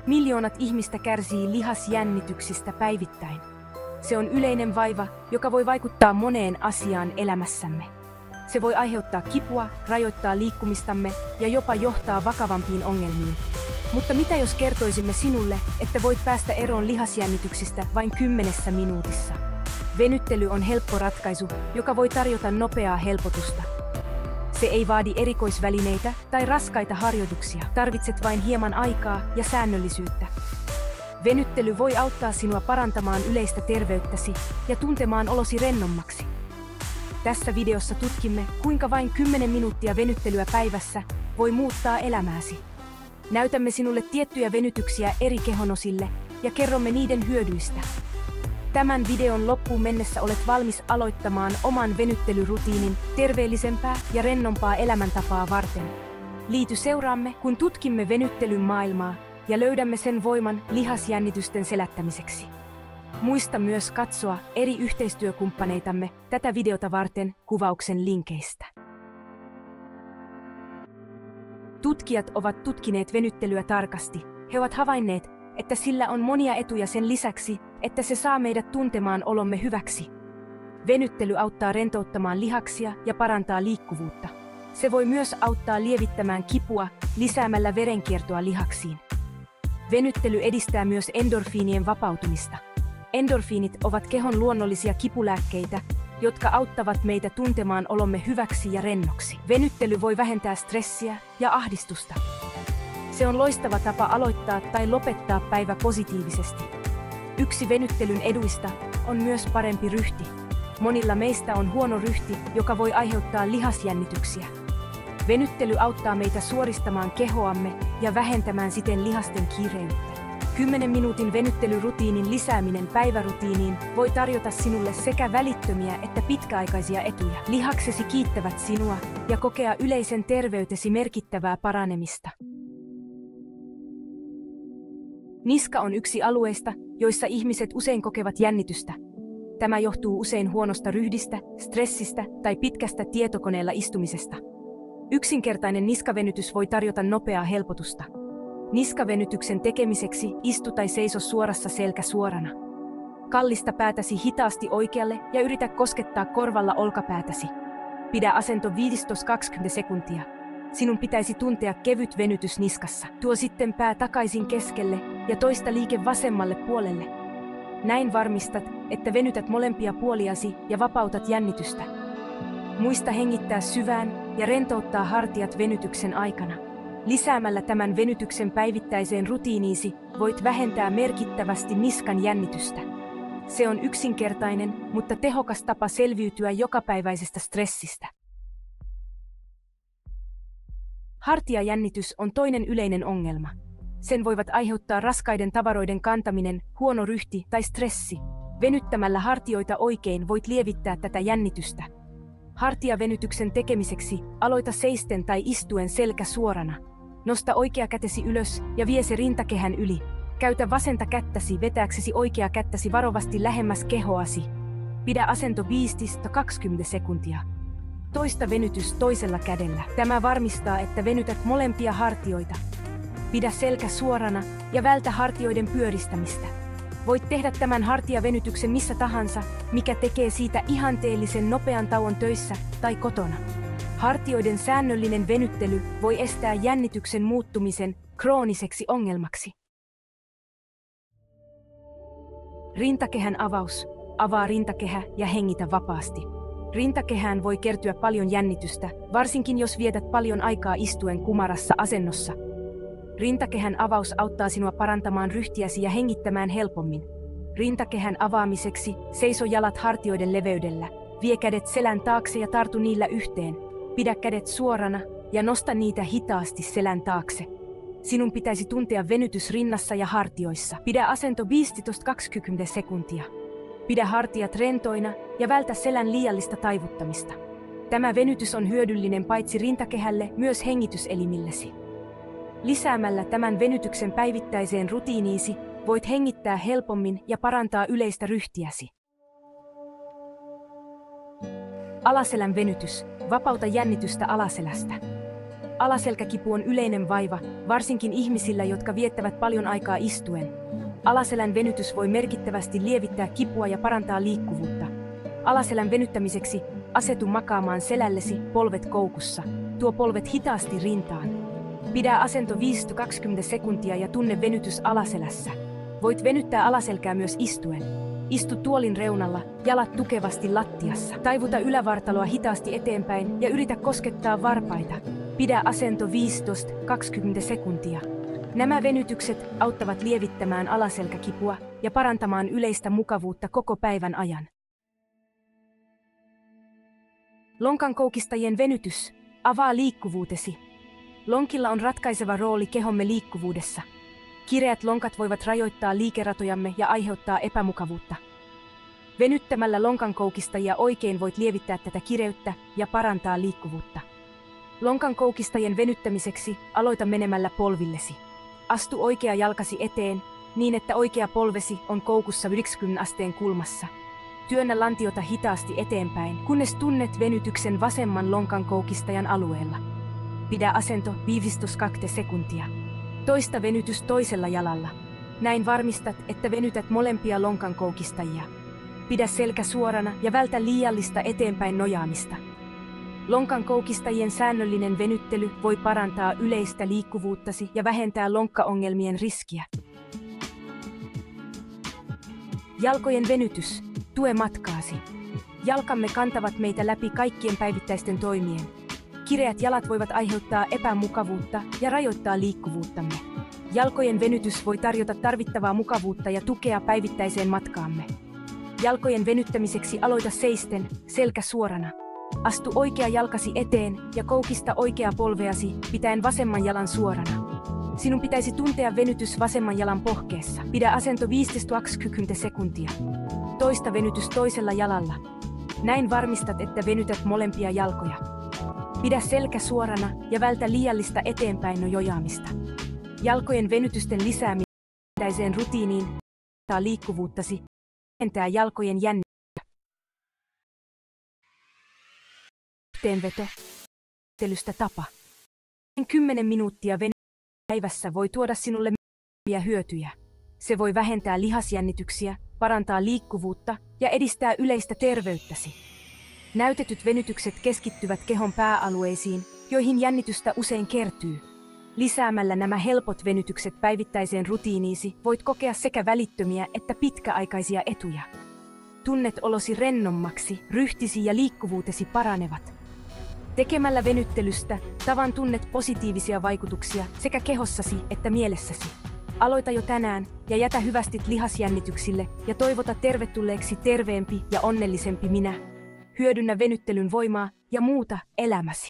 Miljoonat ihmistä kärsii lihasjännityksistä päivittäin. Se on yleinen vaiva, joka voi vaikuttaa moneen asiaan elämässämme. Se voi aiheuttaa kipua, rajoittaa liikkumistamme ja jopa johtaa vakavampiin ongelmiin. Mutta mitä jos kertoisimme sinulle, että voit päästä eroon lihasjännityksistä vain 10 minuutissa? Venyttely on helppo ratkaisu, joka voi tarjota nopeaa helpotusta. Se ei vaadi erikoisvälineitä tai raskaita harjoituksia. Tarvitset vain hieman aikaa ja säännöllisyyttä. Venyttely voi auttaa sinua parantamaan yleistä terveyttäsi ja tuntemaan olosi rennommaksi. Tässä videossa tutkimme, kuinka vain 10 minuuttia venyttelyä päivässä voi muuttaa elämääsi. Näytämme sinulle tiettyjä venytyksiä eri kehonosille ja kerromme niiden hyödyistä. Tämän videon loppuun mennessä olet valmis aloittamaan oman venyttelyrutiinin terveellisempää ja rennompaa elämäntapaa varten. Liity seuraamme, kun tutkimme venyttelyn maailmaa ja löydämme sen voiman lihasjännitysten selättämiseksi. Muista myös katsoa eri yhteistyökumppaneitamme tätä videota varten kuvauksen linkeistä. Tutkijat ovat tutkineet venyttelyä tarkasti. He ovat havainneet, että sillä on monia etuja sen lisäksi, että se saa meidät tuntemaan olomme hyväksi. Venyttely auttaa rentouttamaan lihaksia ja parantaa liikkuvuutta. Se voi myös auttaa lievittämään kipua lisäämällä verenkiertoa lihaksiin. Venyttely edistää myös endorfiinien vapautumista. Endorfiinit ovat kehon luonnollisia kipulääkkeitä, jotka auttavat meitä tuntemaan olomme hyväksi ja rennoksi. Venyttely voi vähentää stressiä ja ahdistusta. Se on loistava tapa aloittaa tai lopettaa päivä positiivisesti. Yksi venyttelyn eduista on myös parempi ryhti. Monilla meistä on huono ryhti, joka voi aiheuttaa lihasjännityksiä. Venyttely auttaa meitä suoristamaan kehoamme ja vähentämään siten lihasten kiireyttä. 10 minuutin venyttelyrutiinin lisääminen päivärutiiniin voi tarjota sinulle sekä välittömiä että pitkäaikaisia etuja. Lihaksesi kiittävät sinua ja kokea yleisen terveytesi merkittävää paranemista. Niska on yksi alueista, joissa ihmiset usein kokevat jännitystä. Tämä johtuu usein huonosta ryhdistä, stressistä tai pitkästä tietokoneella istumisesta. Yksinkertainen niskavenytys voi tarjota nopeaa helpotusta. Niskavenytyksen tekemiseksi istu tai seiso suorassa selkä suorana. Kallista päätäsi hitaasti oikealle ja yritä koskettaa korvalla olkapäätäsi. Pidä asento 15-20 sekuntia. Sinun pitäisi tuntea kevyt venytys niskassa. Tuo sitten pää takaisin keskelle ja toista liike vasemmalle puolelle. Näin varmistat, että venytät molempia puoliasi ja vapautat jännitystä. Muista hengittää syvään ja rentouttaa hartiat venytyksen aikana. Lisäämällä tämän venytyksen päivittäiseen rutiiniisi voit vähentää merkittävästi niskan jännitystä. Se on yksinkertainen, mutta tehokas tapa selviytyä jokapäiväisestä stressistä. Hartiajännitys on toinen yleinen ongelma. Sen voivat aiheuttaa raskaiden tavaroiden kantaminen, huono ryhti tai stressi. Venyttämällä hartioita oikein voit lievittää tätä jännitystä. Hartiavenytyksen tekemiseksi aloita seisten tai istuen selkä suorana. Nosta oikea kätesi ylös ja vie se rintakehän yli. Käytä vasenta kättäsi vetääksesi oikea kättäsi varovasti lähemmäs kehoasi. Pidä asento 15-20 sekuntia. Toista venytys toisella kädellä. Tämä varmistaa, että venytät molempia hartioita. Pidä selkä suorana ja vältä hartioiden pyöristämistä. Voit tehdä tämän hartiavenytyksen missä tahansa, mikä tekee siitä ihanteellisen nopean tauon töissä tai kotona. Hartioiden säännöllinen venyttely voi estää jännityksen muuttumisen krooniseksi ongelmaksi. Rintakehän avaus. Avaa rintakehä ja hengitä vapaasti. Rintakehään voi kertyä paljon jännitystä, varsinkin jos vietät paljon aikaa istuen kumarassa asennossa. Rintakehän avaus auttaa sinua parantamaan ryhtiäsi ja hengittämään helpommin. Rintakehän avaamiseksi seiso jalat hartioiden leveydellä. Vie kädet selän taakse ja tartu niillä yhteen. Pidä kädet suorana ja nosta niitä hitaasti selän taakse. Sinun pitäisi tuntea venytys rinnassa ja hartioissa. Pidä asento 15-20 sekuntia. Pidä hartiat rentoina ja vältä selän liiallista taivuttamista. Tämä venytys on hyödyllinen paitsi rintakehälle, myös hengityselimillesi. Lisäämällä tämän venytyksen päivittäiseen rutiiniisi voit hengittää helpommin ja parantaa yleistä ryhtiäsi. Alaselän venytys. Vapauta jännitystä alaselästä. Alaselkäkipu on yleinen vaiva, varsinkin ihmisillä, jotka viettävät paljon aikaa istuen. Alaselän venytys voi merkittävästi lievittää kipua ja parantaa liikkuvuutta. Alaselän venyttämiseksi asetu makaamaan selällesi, polvet koukussa. Tuo polvet hitaasti rintaan. Pidä asento 5-20 sekuntia ja tunne venytys alaselässä. Voit venyttää alaselkää myös istuen. Istu tuolin reunalla, jalat tukevasti lattiassa. Taivuta ylävartaloa hitaasti eteenpäin ja yritä koskettaa varpaita. Pidä asento 15-20 sekuntia. Nämä venytykset auttavat lievittämään alaselkäkipua ja parantamaan yleistä mukavuutta koko päivän ajan. Lonkankoukistajien venytys avaa liikkuvuutesi. Lonkilla on ratkaiseva rooli kehomme liikkuvuudessa. Kireät lonkat voivat rajoittaa liikeratojamme ja aiheuttaa epämukavuutta. Venyttämällä lonkankoukistajia oikein voit lievittää tätä kireyttä ja parantaa liikkuvuutta. Lonkankoukistajien venyttämiseksi aloita menemällä polvillesi. Astu oikea jalkasi eteen niin, että oikea polvesi on koukussa 90 asteen kulmassa. Työnnä lantiota hitaasti eteenpäin, kunnes tunnet venytyksen vasemman lonkankoukistajan alueella. Pidä asento 15-2 sekuntia. Toista venytys toisella jalalla. Näin varmistat, että venytät molempia lonkankoukistajia. Pidä selkä suorana ja vältä liiallista eteenpäin nojaamista. Lonkankoukistajien säännöllinen venyttely voi parantaa yleistä liikkuvuuttasi ja vähentää lonkkaongelmien riskiä. Jalkojen venytys. Tue matkaasi. Jalkamme kantavat meitä läpi kaikkien päivittäisten toimien. Kireät jalat voivat aiheuttaa epämukavuutta ja rajoittaa liikkuvuuttamme. Jalkojen venytys voi tarjota tarvittavaa mukavuutta ja tukea päivittäiseen matkaamme. Jalkojen venyttämiseksi aloita seisten, selkä suorana. Astu oikea jalkasi eteen ja koukista oikeaa polveasi pitäen vasemman jalan suorana. Sinun pitäisi tuntea venytys vasemman jalan pohkeessa. Pidä asento 15-20 sekuntia. Toista venytys toisella jalalla. Näin varmistat, että venytät molempia jalkoja. Pidä selkä suorana ja vältä liiallista eteenpäin nojaamista. Jalkojen venytysten lisääminen päivittäiseen rutiiniin parantaa liikkuvuuttasi, vähentää jalkojen jännitystä. Yhteenveto. Venyttelystä tapa. 10 minuuttia päivässä voi tuoda sinulle hyötyjä. Se voi vähentää lihasjännityksiä, parantaa liikkuvuutta ja edistää yleistä terveyttäsi. Näytetyt venytykset keskittyvät kehon pääalueisiin, joihin jännitystä usein kertyy. Lisäämällä nämä helpot venytykset päivittäiseen rutiiniisi voit kokea sekä välittömiä että pitkäaikaisia etuja. Tunnet olosi rennommaksi, ryhtisi ja liikkuvuutesi paranevat. Tekemällä venyttelystä tavan tunnet positiivisia vaikutuksia sekä kehossasi että mielessäsi. Aloita jo tänään ja jätä hyvästit lihasjännityksille ja toivota tervetulleeksi terveempi ja onnellisempi minä. Hyödynnä venyttelyn voimaa ja muuta elämäsi.